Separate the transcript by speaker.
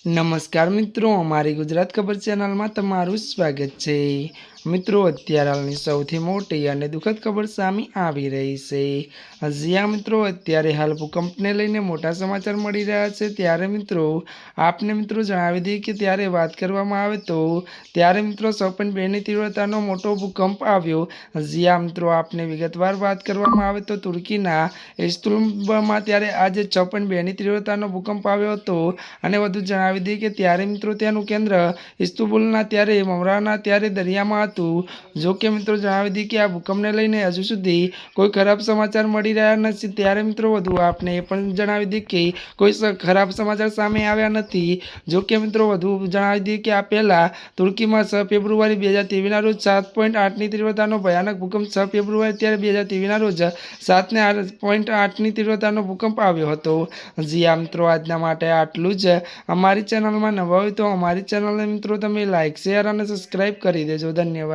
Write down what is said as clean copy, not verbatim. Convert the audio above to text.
Speaker 1: નમસ્કાર મિત્રો, અમારી ગુજરાત ખબર ચેનલમાં તમારું સ્વાગત છે। મિત્રો, અત્યારે હાલની સૌથી મોટી અને દુઃખદ ખબર સામે આવી રહી છે। જ્યાં મિત્રો અત્યારે હાલ ભૂકંપને લઈને મોટા સમાચાર મળી રહ્યા છે। ત્યારે મિત્રો આપને મિત્રો જણાવી દઈએ કે ત્યારે વાત કરવામાં આવે તો ત્યારે મિત્રો 6.2ની તીવ્રતાનો મોટો ભૂકંપ આવ્યો। જ્યાં મિત્રો આપને વિગતવાર વાત કરવામાં આવે તો તુર્કીના ઇસ્તાંબુલમાં ત્યારે આજે 6.2ની તીવ્રતાનો ભૂકંપ આવ્યો હતો। અને વધુ જણાવી દઈએ કે ત્યારે મિત્રો તેનું કેન્દ્ર ઇસ્તાંબુલના ત્યારે મમરાના ત્યારે દરિયામાં હતું। જો કે મિત્રો જણાવી દઈએ કે આ ભૂકંપને લઈને હજુ સુધી કોઈ ખરાબ સમાચાર મળી રહ્યા નથી। ત્યારે મિત્રો વધુ આપને એ પણ જણાવી દઈએ કે કોઈ ખરાબ સમાચાર સામે આવ્યા નથી। જો કે મિત્રો વધુ જણાવી દઈએ કે આ પહેલાં તુર્કીમાં 6 ફેબ્રુઆરી 2023ના રોજ 7.8ની તીવ્રતાનો ભયાનક ભૂકંપ 6 ફેબ્રુઆરી ત્યારે 2023ના રોજ 7.8ની તીવ્રતાનો ભૂકંપ આવ્યો હતો। જ્યાં મિત્રો આજના માટે આટલું જ। અમારી ચેનલમાં નવા હોય તો અમારી ચેનલને મિત્રો તમે લાઇક, શેર અને સબસ્ક્રાઈબ કરી દેજો। ધન્યવાદ।